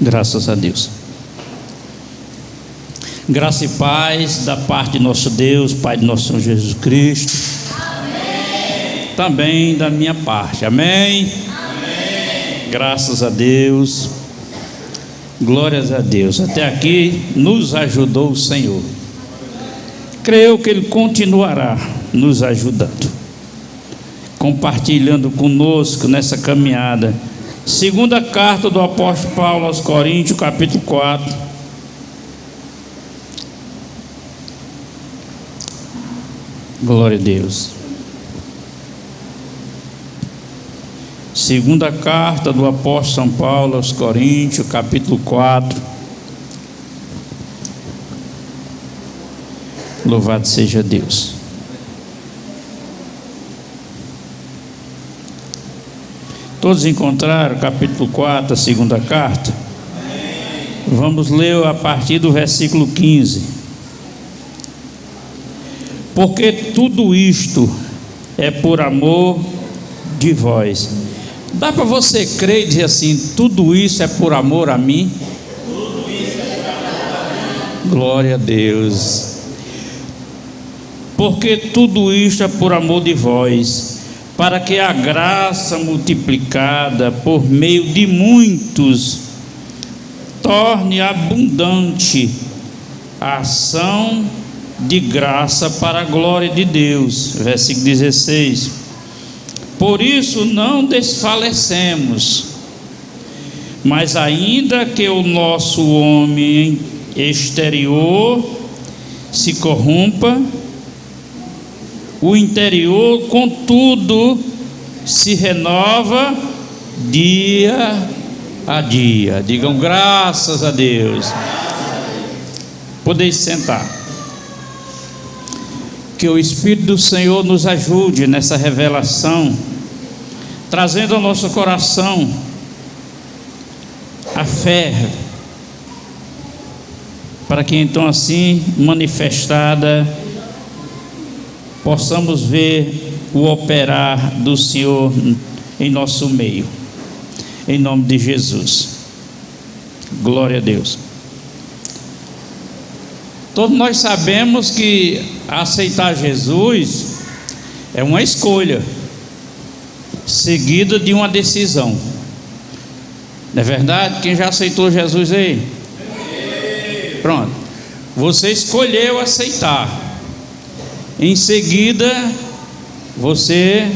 Graças a Deus. Graça e paz da parte de nosso Deus, Pai de nosso Senhor Jesus Cristo. Amém. Também da minha parte. Amém. Amém. Graças a Deus. Glórias a Deus. Até aqui nos ajudou o Senhor. Creio que Ele continuará nos ajudando, compartilhando conosco nessa caminhada. Segunda carta do apóstolo Paulo aos Coríntios, capítulo 4. Glória a Deus. Segunda carta do apóstolo São Paulo aos Coríntios, capítulo 4. Louvado seja Deus. Todos encontraram o capítulo 4, a segunda carta? Vamos ler a partir do versículo 15. Porque tudo isto é por amor de vós. Dá para você crer e dizer assim: tudo isso é por amor a mim? Tudo isso é por amor a mim. Glória a Deus. Porque tudo isto é por amor de vós, para que a graça multiplicada por meio de muitos torne abundante a ação de graça para a glória de Deus. Versículo 16. Por isso não desfalecemos, mas ainda que o nosso homem exterior se corrompa, o interior, contudo, se renova dia a dia. Digam graças a Deus. Podeis sentar. Que o Espírito do Senhor nos ajude nessa revelação, trazendo ao nosso coração a fé, para que então assim manifestada possamos ver o operar do Senhor em nosso meio, em nome de Jesus. Glória a Deus. Todos nós sabemos que aceitar Jesus é uma escolha seguida de uma decisão. Não é verdade? Quem já aceitou Jesus aí? Pronto. Você escolheu aceitar. Em seguida, você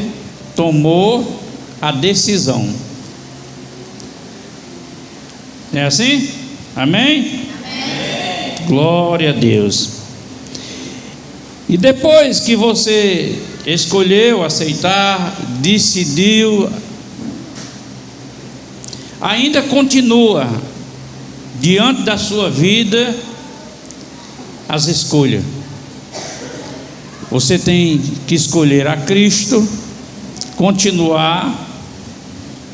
tomou a decisão. É assim? Amém? Amém. Glória a Deus. E depois que você escolheu aceitar, decidiu, ainda continua diante da sua vida as escolhas. Você tem que escolher a Cristo, continuar,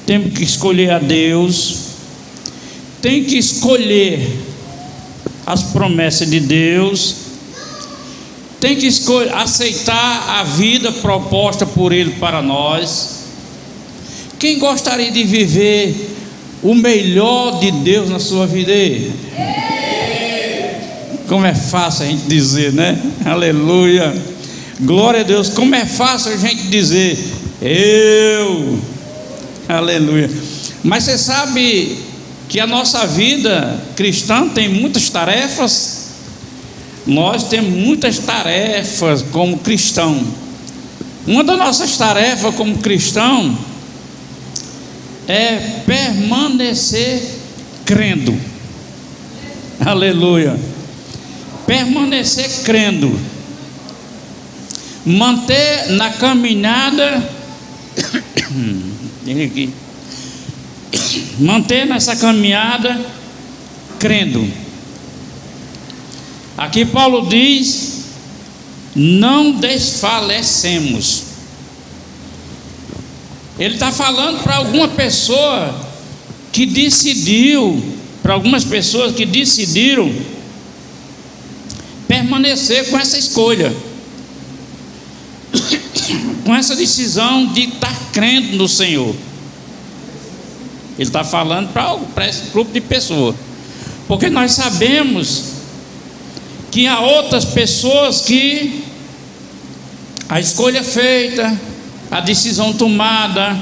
tem que escolher a Deus, tem que escolher as promessas de Deus, tem que aceitar a vida proposta por Ele para nós. Quem gostaria de viver o melhor de Deus na sua vida? Como é fácil a gente dizer, né? Aleluia. Glória a Deus. Como é fácil a gente dizer eu. Aleluia. Mas você sabe que a nossa vida cristã tem muitas tarefas. Nós temos muitas tarefas como cristão. Uma das nossas tarefas como cristão é permanecer crendo. Aleluia. Permanecer crendo. Manter na caminhada. Manter nessa caminhada crendo. Aqui Paulo diz: não desfalecemos. Ele está falando para alguma pessoa que decidiu, para algumas pessoas que decidiram permanecer com essa escolha, com essa decisão de estar crendo no Senhor. Ele está falando para esse grupo de pessoas, porque nós sabemos que há outras pessoas que a escolha feita, a decisão tomada,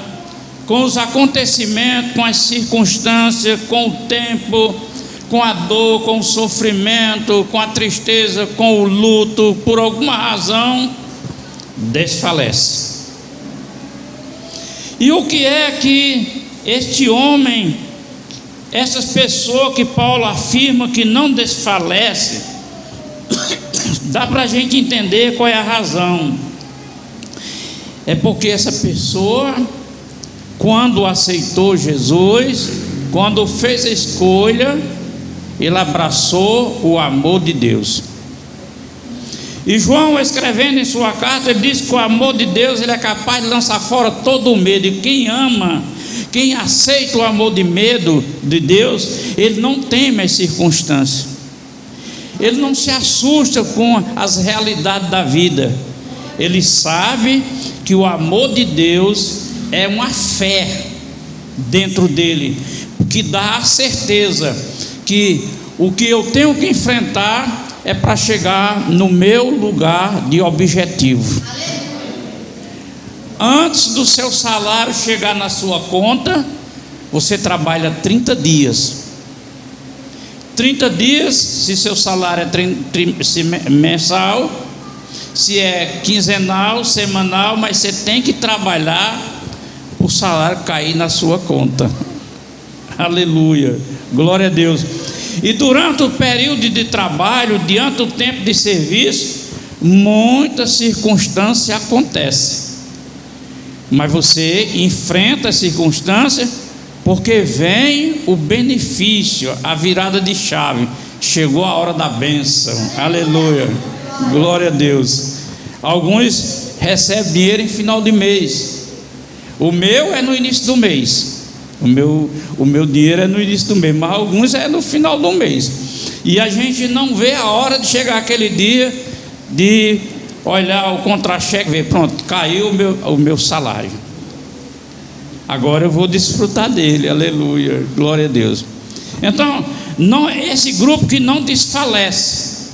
com os acontecimentos, com as circunstâncias, com o tempo, com a dor, com o sofrimento, com a tristeza, com o luto, por alguma razão, desfalece. E o que é que este homem, essas pessoas que Paulo afirma que não desfalece, dá para a gente entender qual é a razão. É porque essa pessoa, quando aceitou Jesus, quando fez a escolha, ele abraçou o amor de Deus. E João, escrevendo em sua carta, ele diz que o amor de Deus, ele é capaz de lançar fora todo o medo. E quem ama, quem aceita o amor de medo de Deus, ele não teme as circunstâncias, ele não se assusta com as realidades da vida. Ele sabe que o amor de Deus é uma fé dentro dele, que dá a certeza que o que eu tenho que enfrentar é para chegar no meu lugar de objetivo. Antes do seu salário chegar na sua conta, você trabalha 30 dias. 30 dias, se seu salário é mensal, se é quinzenal, semanal, mas você tem que trabalhar o salário cair na sua conta. Aleluia, glória a Deus. E durante o período de trabalho, diante do tempo de serviço, muitas circunstâncias acontecem, mas você enfrenta as circunstâncias, porque vem o benefício, a virada de chave. Chegou a hora da bênção. Aleluia, glória a Deus. Alguns recebem dinheiro em final de mês. O meu é no início do mês. O meu dinheiro é no início do mês, mas alguns é no final do mês. E a gente não vê a hora de chegar aquele dia de olhar o contra-cheque e ver, pronto, caiu o meu salário. Agora eu vou desfrutar dele, aleluia, glória a Deus. Então, não, esse grupo que não desfalece,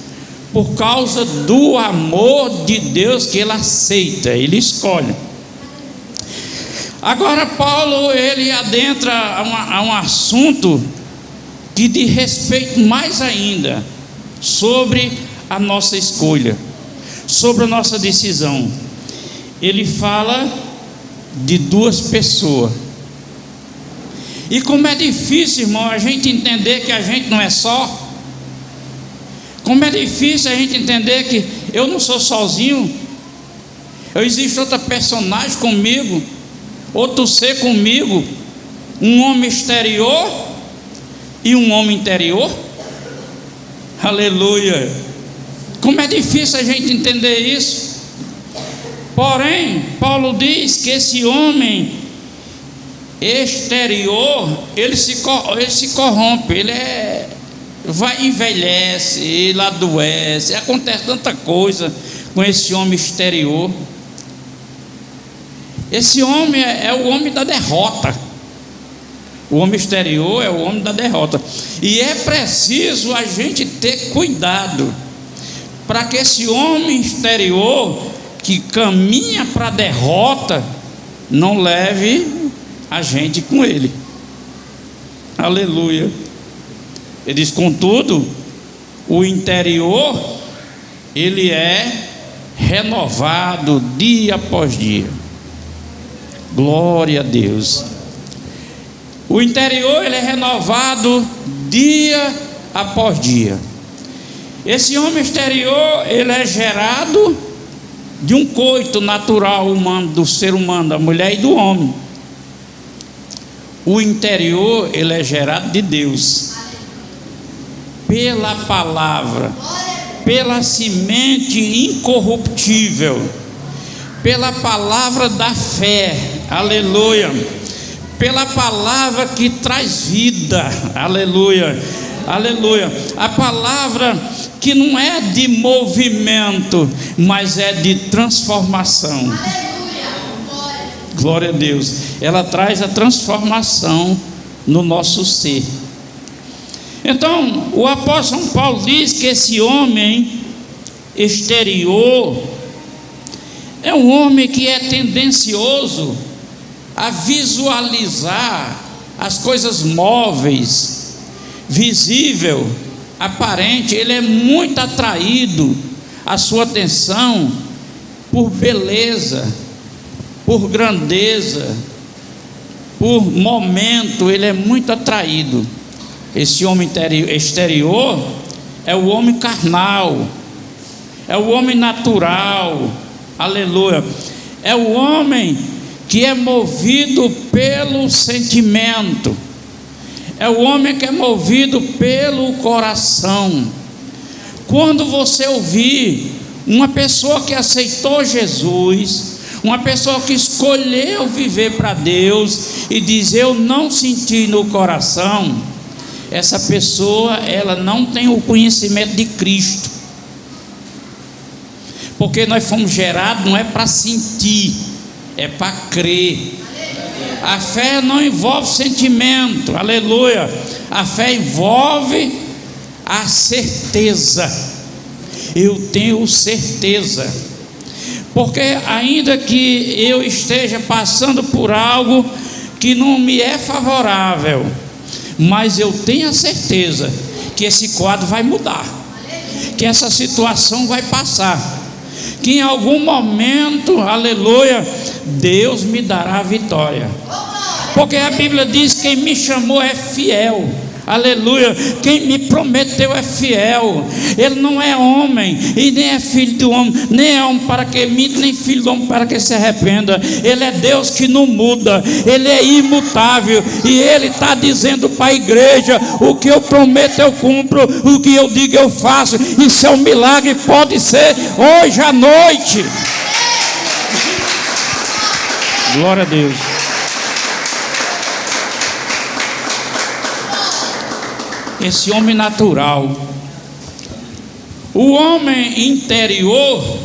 por causa do amor de Deus que ele aceita, ele escolhe. Agora Paulo, ele adentra a um assunto que diz respeito mais ainda sobre a nossa escolha, sobre a nossa decisão. Ele fala de duas pessoas. E como é difícil, irmão, a gente entender que a gente não é só. Como é difícil a gente entender que eu não sou sozinho. Existe outra personagem comigo, outro ser comigo, um homem exterior e um homem interior. Aleluia. Como é difícil a gente entender isso. Porém, Paulo diz que esse homem exterior, ele se corrompe, envelhece, ele adoece, acontece tanta coisa com esse homem exterior. Esse homem é o homem da derrota. O homem exterior é o homem da derrota. E é preciso a gente ter cuidado para que esse homem exterior que caminha para a derrota não leve a gente com ele. Aleluia. Ele diz, contudo, o interior, ele é renovado dia após dia. Glória a Deus. O interior, ele é renovado dia após dia. Esse homem exterior, ele é gerado de um coito natural humano, do ser humano, da mulher e do homem. O interior, ele é gerado de Deus, pela palavra, pela semente incorruptível, pela palavra da fé, aleluia, pela palavra que traz vida, aleluia, aleluia, a palavra que não é de movimento, mas é de transformação. Glória a Deus. Ela traz a transformação no nosso ser. Então, o apóstolo São Paulo diz que esse homem exterior é um homem que é tendencioso a visualizar as coisas móveis, visível, aparente. Ele é muito atraído, a sua atenção, por beleza, por grandeza, por momento. Ele é muito atraído. Esse homem exterior é o homem carnal, é o homem natural, aleluia, é o homem que é movido pelo sentimento, é o homem que é movido pelo coração. Quando você ouvir uma pessoa que aceitou Jesus, uma pessoa que escolheu viver para Deus e diz: eu não senti no coração, essa pessoa, ela não tem o conhecimento de Cristo, porque nós fomos gerados não é para sentir, é para crer. A fé não envolve sentimento, aleluia. A fé envolve a certeza. Eu tenho certeza, porque ainda que eu esteja passando por algo que não me é favorável, mas eu tenho a certeza que esse quadro vai mudar, que essa situação vai passar, que em algum momento, aleluia, Deus me dará a vitória, porque a Bíblia diz: quem me chamou é fiel, aleluia, quem me prometeu é fiel. Ele não é homem e nem é filho do homem, nem é homem para que minta, nem filho do homem para que se arrependa. Ele é Deus que não muda, Ele é imutável, e Ele está dizendo para a igreja: o que eu prometo eu cumpro, o que eu digo eu faço. Isso é um milagre, pode ser hoje à noite. Glória a Deus. Esse homem natural, o homem interior,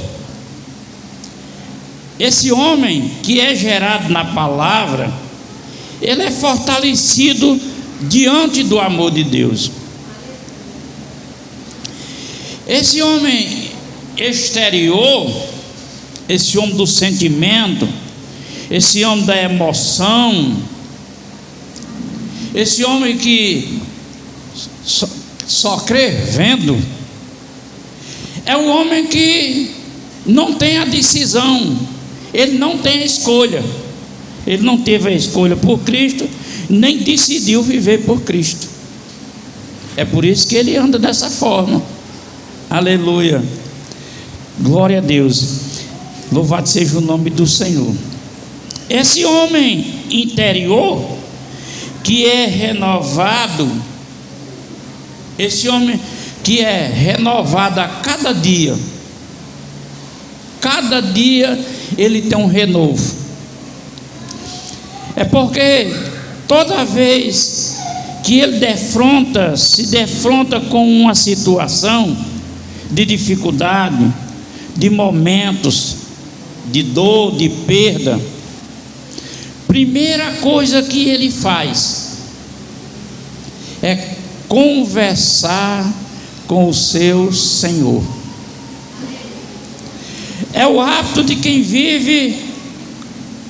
esse homem que é gerado na palavra, ele é fortalecido diante do amor de Deus. Esse homem exterior, esse homem do sentimento, esse homem da emoção, esse homem que só crê vendo, é o homem que não tem a decisão, ele não tem a escolha, ele não teve a escolha por Cristo, nem decidiu viver por Cristo. É por isso que ele anda dessa forma, aleluia, glória a Deus, louvado seja o nome do Senhor. Esse homem interior que é renovado, esse homem que é renovado a cada dia ele tem um renovo. É porque toda vez que ele se defronta com uma situação de dificuldade, de momentos de dor, de perda, primeira coisa que ele faz é conversar com o seu Senhor. É o hábito de quem vive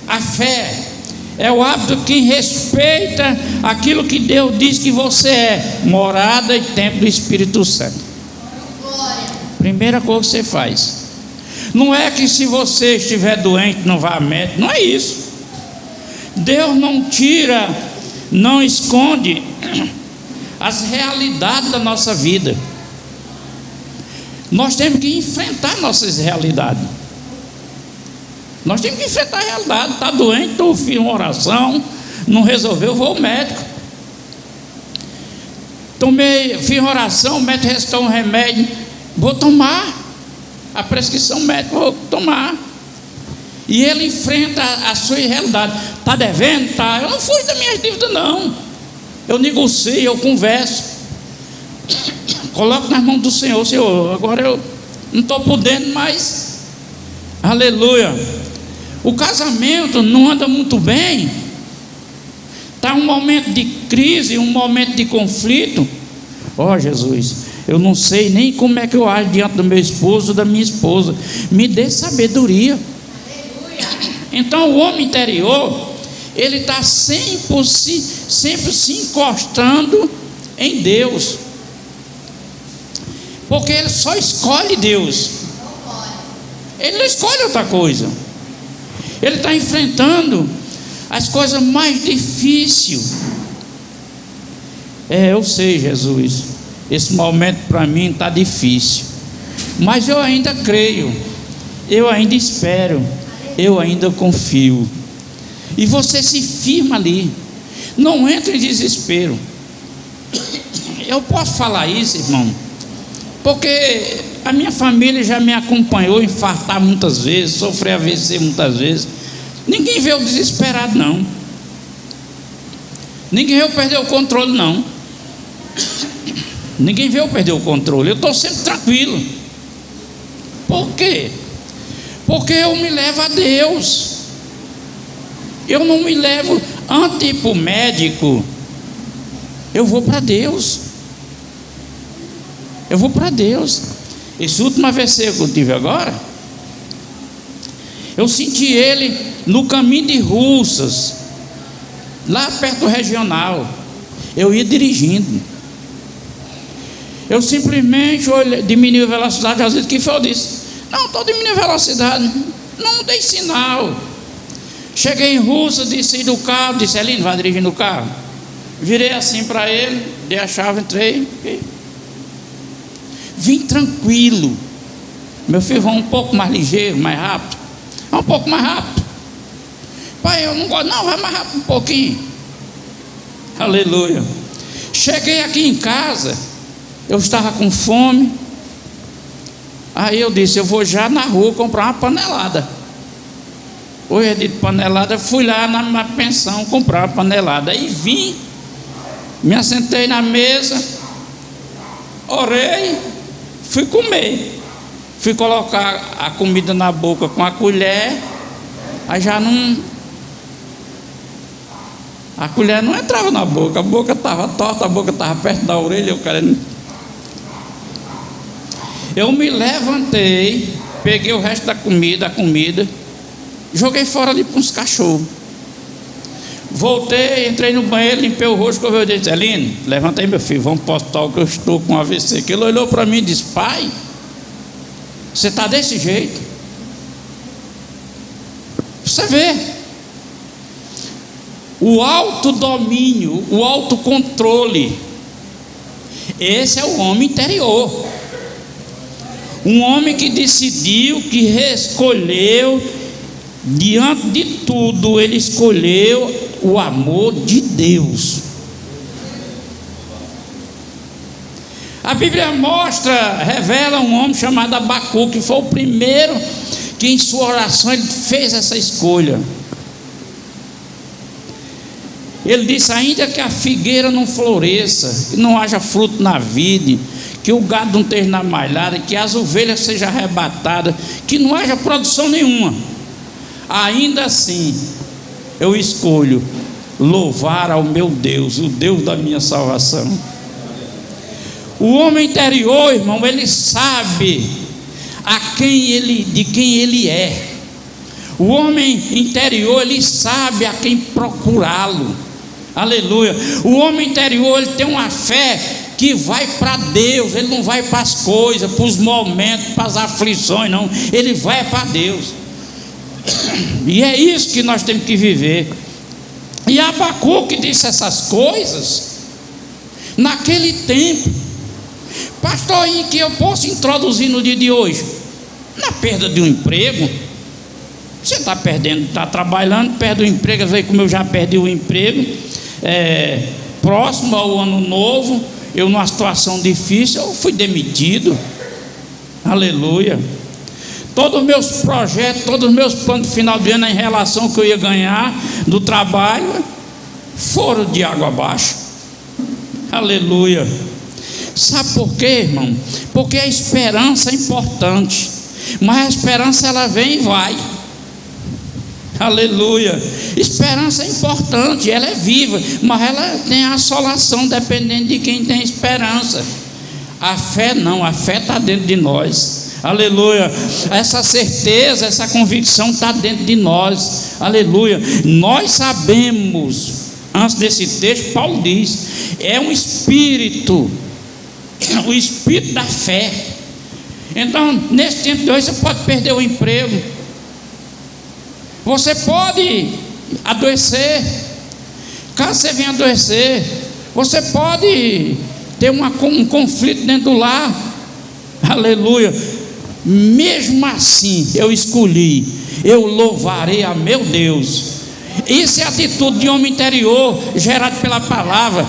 a fé, é o hábito de quem respeita aquilo que Deus diz que você é, morada e templo do Espírito Santo. Primeira coisa que você faz, não é que se você estiver doente não vá a médico, não é isso. Deus não tira, não esconde as realidades da nossa vida. Nós temos que enfrentar nossas realidades. Nós temos que enfrentar a realidade. Está doente, estou fiz uma oração, não resolveu, vou ao médico. Fiz uma oração, o médico restou um remédio, vou tomar a prescrição médica, vou tomar. E ele enfrenta a sua realidade. Está devendo? Está. Eu não fui das minhas dívidas, não. Eu negocio, eu converso, coloco nas mãos do Senhor. Senhor, agora eu não estou podendo mais, aleluia. O casamento não anda muito bem, está um momento de crise, um momento de conflito, ó Jesus, eu não sei nem como é que eu ajo diante do meu esposo, da minha esposa, me dê sabedoria. Então o homem interior, ele está sempre se encostando em Deus, porque ele só escolhe Deus, ele não escolhe outra coisa. Ele está enfrentando as coisas mais difíceis. Eu sei, Jesus, esse momento para mim está difícil, mas eu ainda creio, eu ainda espero, eu ainda confio. E você se firma ali, não entra em desespero. Eu posso falar isso, irmão, porque a minha família já me acompanhou infartar muitas vezes, sofrer AVC muitas vezes. Ninguém veio desesperado, não. Ninguém veio perder o controle, não. Ninguém veio perder o controle. Eu estou sempre tranquilo. Por quê? Porque eu me levo a Deus. Eu não me levo antes de ir para o médico. Eu vou para Deus. Eu vou para Deus. Esse último AVC que eu tive agora, eu senti ele no caminho de Russas, lá perto do regional. Eu ia dirigindo, eu simplesmente diminui a velocidade. Às vezes que foi, eu disse: não, estou diminuindo a velocidade, não dei sinal. Cheguei em Russas, desci do carro, disse: Elino, vai dirigindo o carro. Virei assim para ele, dei a chave, entrei, vim tranquilo. Meu filho, vamos um pouco mais ligeiro, mais rápido. Um pouco mais rápido. Pai, eu não gosto, não, vai mais rápido um pouquinho. Aleluia. Cheguei aqui em casa, eu estava com fome. Aí eu disse: eu vou já na rua comprar uma panelada. Hoje é de panelada. Fui lá na minha pensão comprar uma panelada. Aí vim, me assentei na mesa, orei, fui comer. Fui colocar a comida na boca com a colher, aí já não, a colher não entrava na boca, a boca estava torta, a boca estava perto da orelha, eu me levantei, peguei o resto da comida, joguei fora ali para uns cachorros. Voltei, entrei no banheiro, limpei o rosto, escovei o dente. Elino, levantei, meu filho, vamos para o hospital que eu estou com AVC. Que ele olhou para mim e disse: pai, você está desse jeito? Você vê o autodomínio, o autocontrole. Esse é o homem interior. Um homem que decidiu, que escolheu, diante de tudo, ele escolheu o amor de Deus. A Bíblia revela um homem chamado Abacuque, que foi o primeiro que em sua oração ele fez essa escolha. Ele disse: ainda que a figueira não floresça, que não haja fruto na vide, que o gado não esteja na malhada, que as ovelhas sejam arrebatadas, que não haja produção nenhuma, ainda assim eu escolho louvar ao meu Deus, o Deus da minha salvação. O homem interior, irmão, ele sabe de quem ele é. O homem interior, ele sabe a quem procurá-lo. Aleluia. O homem interior, ele tem uma fé que vai para Deus. Ele não vai para as coisas, para os momentos, para as aflições, não. Ele vai para Deus. E é isso que nós temos que viver. E Abacuque disse essas coisas naquele tempo. Pastor, em que eu posso introduzir no dia de hoje? Na perda de um emprego. Você está perdendo, está trabalhando, perde o emprego. Às vezes, como eu já perdi o emprego, próximo ao ano novo, eu numa situação difícil, eu fui demitido. Aleluia. Todos os meus projetos, todos os meus planos de final de ano em relação ao que eu ia ganhar do trabalho foram de água abaixo. Aleluia. Sabe por quê, irmão? Porque a esperança é importante, mas a esperança ela vem e vai. Aleluia. Esperança é importante, ela é viva, mas ela tem assolação dependendo de quem tem esperança. A fé não, a fé está dentro de nós. Aleluia. Essa certeza, essa convicção está dentro de nós. Aleluia. Nós sabemos, antes desse texto, Paulo diz, é um espírito, o espírito da fé. Então, nesse tempo de hoje, você pode perder o emprego, você pode adoecer. Caso você venha adoecer, você pode ter um conflito dentro do lar. Aleluia. Mesmo assim, eu escolhi, eu louvarei a meu Deus. Isso é atitude de homem interior, gerado pela palavra.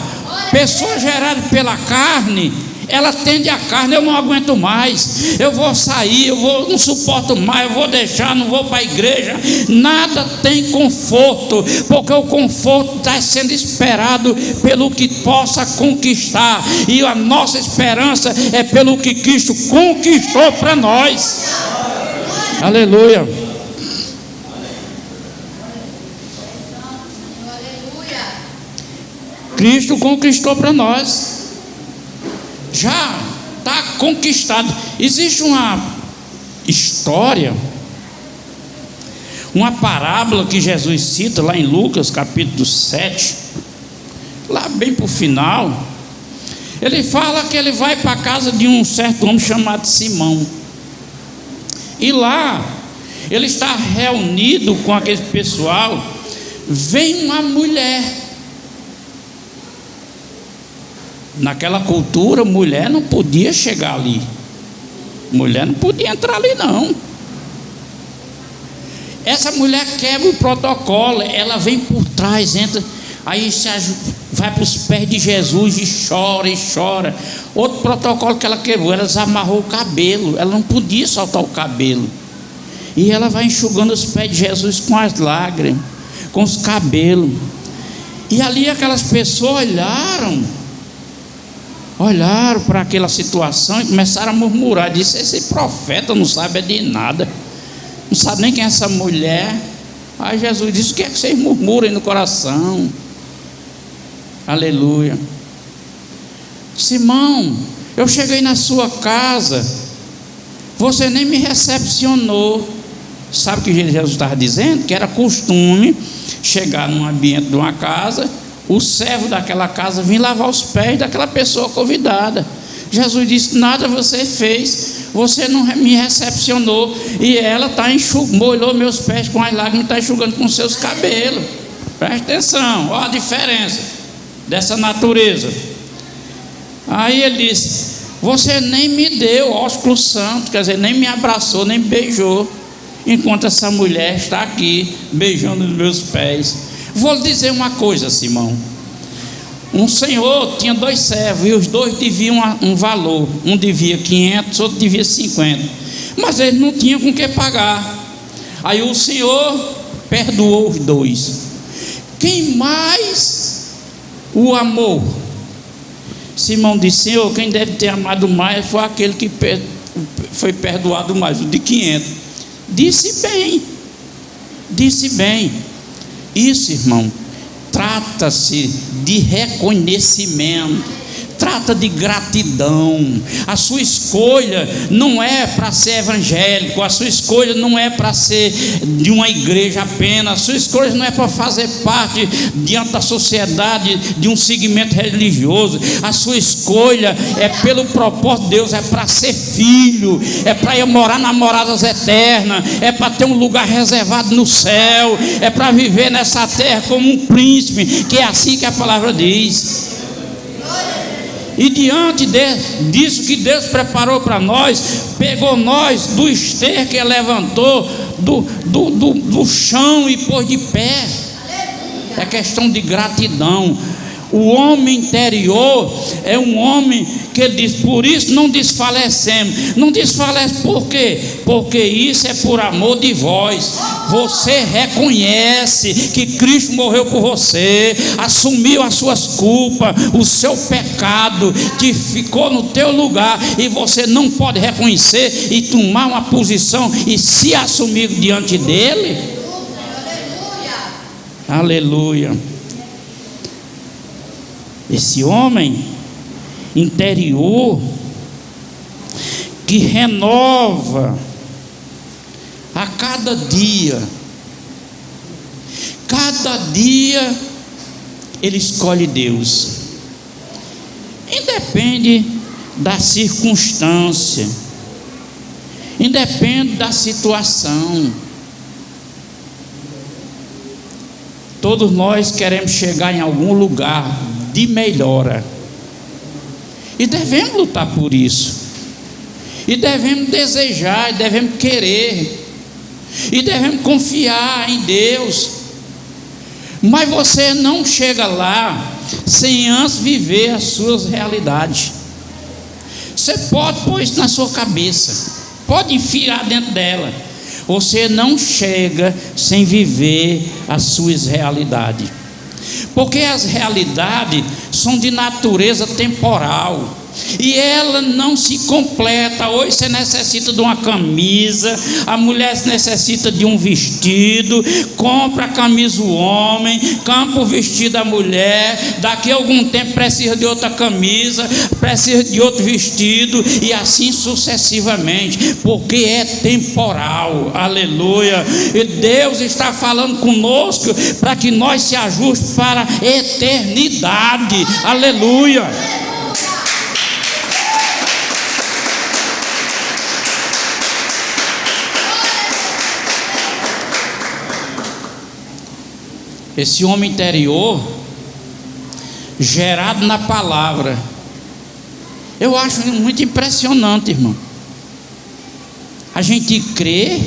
Pessoa gerada pela carne, ela tende a carne, eu não aguento mais, eu vou sair, não suporto mais, eu vou deixar, não vou para a igreja. Nada tem conforto, porque o conforto está sendo esperado pelo que possa conquistar, e a nossa esperança é pelo que Cristo conquistou para nós. Aleluia. Cristo conquistou para nós. Já está conquistado. Existe uma história, uma parábola que Jesus cita lá em Lucas capítulo 7, lá bem para o final. Ele fala que ele vai para a casa de um certo homem chamado Simão, e lá ele está reunido com aquele pessoal. Vem uma mulher. Naquela cultura, mulher não podia chegar ali, mulher não podia entrar ali não. Essa mulher quebra o protocolo, ela vem por trás, entra, aí vai para os pés de Jesus e chora e chora. Outro protocolo que ela quebrou, ela desamarrou o cabelo, ela não podia soltar o cabelo, e ela vai enxugando os pés de Jesus com as lágrimas, com os cabelos. E ali aquelas pessoas olharam para aquela situação e começaram a murmurar. Disse: esse profeta não sabe de nada, não sabe nem quem é essa mulher. Aí Jesus disse: o que é que vocês murmuram aí no coração? Aleluia. Simão, eu cheguei na sua casa, você nem me recepcionou. Sabe o que Jesus estava dizendo? Que era costume chegar num ambiente de uma casa, o servo daquela casa vir lavar os pés daquela pessoa convidada. Jesus disse: nada você fez, você não me recepcionou. E ela molhou meus pés com as lágrimas, está enxugando com seus cabelos. Preste atenção, olha a diferença dessa natureza. Aí ele disse: você nem me deu ósculo santo, quer dizer, nem me abraçou, nem me beijou, enquanto essa mulher está aqui beijando os meus pés. Vou lhe dizer uma coisa, Simão. Um senhor tinha 2 servos, e os 2 deviam um valor. Um devia 500, outro devia 50, mas eles não tinham com que pagar. Aí o senhor perdoou os 2. Quem mais o amou? Simão disse: Senhor, quem deve ter amado mais foi aquele que foi perdoado mais, o de 500. Disse bem. Isso, irmão, trata-se de reconhecimento, trata de gratidão. A sua escolha não é para ser evangélico, a sua escolha não é para ser de uma igreja apenas, a sua escolha não é para fazer parte diante da sociedade de um segmento religioso. A sua escolha é pelo propósito de Deus, é para ser filho, é para ir morar nas moradas eternas, é para ter um lugar reservado no céu, é para viver nessa terra como um príncipe, que é assim que a palavra diz. E diante disso que Deus preparou para nós, pegou nós do esterco que levantou do chão e pôs de pé. É questão de gratidão. O homem interior é um homem que ele diz: por isso não desfalecemos. Não desfalece por quê? Porque isso é por amor de vós. Você reconhece que Cristo morreu por você, assumiu as suas culpas, o seu pecado, que ficou no teu lugar, e você não pode reconhecer e tomar uma posição e se assumir diante dele. Aleluia. Esse homem interior que renova a cada dia ele escolhe Deus, independe da circunstância, independe da situação. Todos nós queremos chegar em algum lugar de melhora, e devemos lutar por isso, e devemos desejar, e devemos querer, e devemos confiar em Deus. Mas você não chega lá sem antes viver as suas realidades. Você pode pôr isso na sua cabeça, pode enfiar dentro dela. Você não chega sem viver as suas realidades, porque as realidades são de natureza temporal, e ela não se completa. Hoje você necessita de uma camisa, a mulher necessita de um vestido, compra a camisa o homem, compra o vestido a mulher, daqui a algum tempo precisa de outra camisa, precisa de outro vestido, e assim sucessivamente, porque é temporal. Aleluia. E Deus está falando conosco para que nós se ajustemos para a eternidade. Aleluia. Esse homem interior, gerado na palavra, eu acho muito impressionante, irmão. A gente crê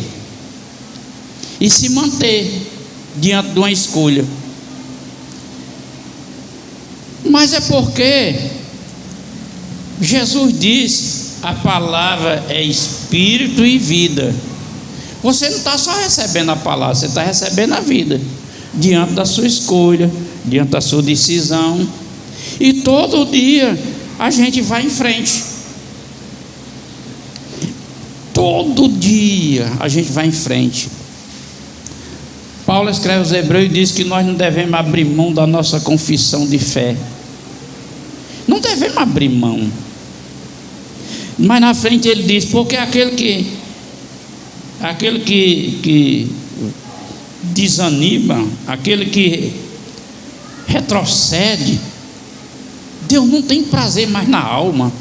e se manter diante de uma escolha. Mas é porque Jesus disse: a palavra é espírito e vida. Você não está só recebendo a palavra, você está recebendo a vida, diante da sua escolha, diante da sua decisão. E todo dia a gente vai em frente. Todo dia a gente vai em frente. Paulo escreve aos Hebreus e diz que nós não devemos abrir mão da nossa confissão de fé. Não devemos abrir mão. Mas na frente ele diz: porque aquele que desanima, aquele que retrocede, Deus não tem prazer mais na alma.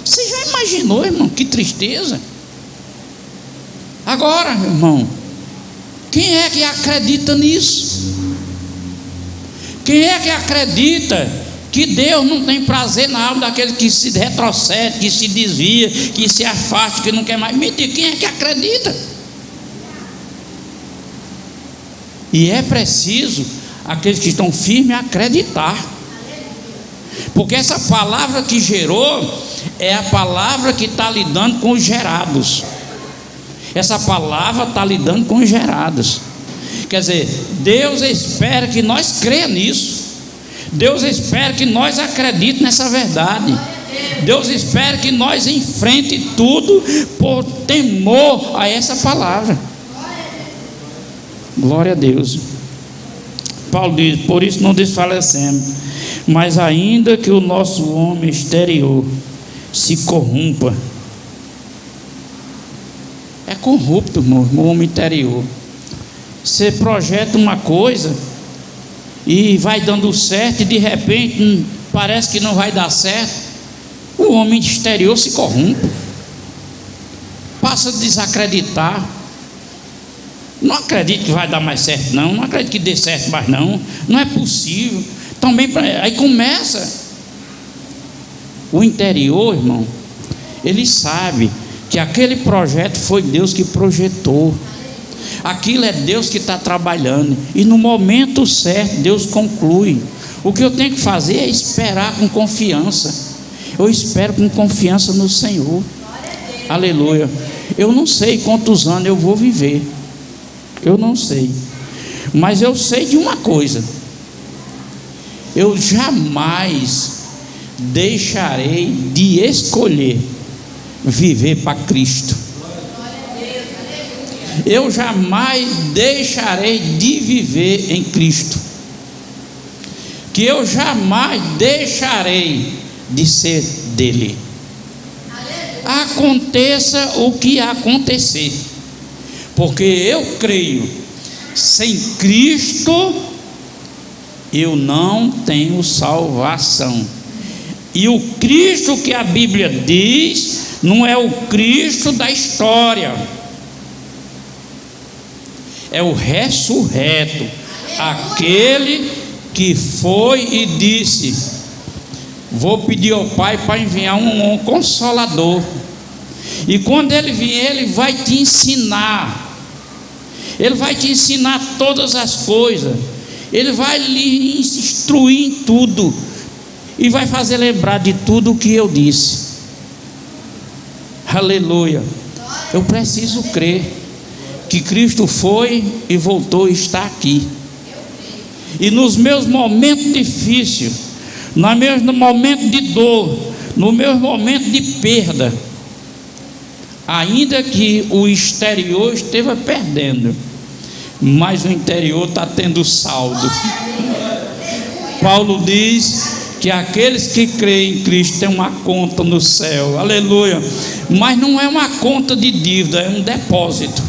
Você já imaginou, irmão, que tristeza? Agora, irmão, quem é que acredita nisso? Quem é que acredita que Deus não tem prazer na alma daquele que se retrocede, que se desvia, que se afasta, que não quer mais? Mentira, quem é que acredita? E é preciso aqueles que estão firmes acreditar, porque essa palavra que gerou é a palavra que está lidando com os gerados. Essa palavra está lidando com os gerados. Quer dizer, Deus espera que nós creiamos nisso. Deus espera que nós acreditemos nessa verdade. Deus espera que nós enfrente tudo por temor a essa palavra. Glória a Deus. Paulo diz: por isso não desfalecemos, mas ainda que o nosso homem exterior se corrompa. É corrupto, o homem interior. Você projeta uma coisa e vai dando certo, e de repente parece que não vai dar certo. O homem exterior se corrompe, passa a desacreditar. Não acredito que vai dar mais certo, não acredito que dê certo mais, não é possível. Também aí começa. O interior, irmão, ele sabe que aquele projeto foi Deus que projetou, aquilo é Deus que está trabalhando, e no momento certo Deus conclui. O que eu tenho que fazer é esperar com confiança. Eu espero com confiança no Senhor. Aleluia. Eu não sei quantos anos eu vou viver, eu não sei, mas eu sei de uma coisa: eu jamais deixarei de escolher viver para Cristo. Eu jamais deixarei de viver em Cristo. que eu jamais deixarei de ser dele. Aconteça o que acontecer, porque eu creio, sem Cristo eu não tenho salvação. E o Cristo que a Bíblia diz não é o Cristo da história, é o ressurreto, aquele que foi e disse: vou pedir ao Pai para enviar um consolador, e quando ele vier, ele vai te ensinar, ele vai te ensinar todas as coisas, ele vai lhe instruir em tudo, e vai fazer lembrar de tudo o que eu disse. Aleluia. Eu preciso crer que Cristo foi e voltou e está aqui. E nos meus momentos difíceis, no meu momento de dor, no meu momento de perda, ainda que o exterior esteja perdendo, mas o interior está tendo saldo. Paulo diz que aqueles que creem em Cristo têm uma conta no céu, aleluia, mas não é uma conta de dívida, é um depósito,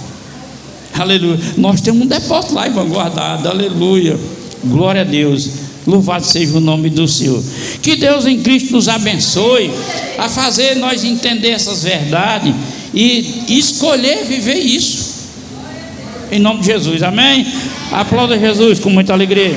aleluia. Nós temos um depósito lá guardado, aleluia, glória a Deus, louvado seja o nome do Senhor. Que Deus em Cristo nos abençoe a fazer nós entender essas verdades e escolher viver isso, em nome de Jesus, amém? Aplauda Jesus com muita alegria.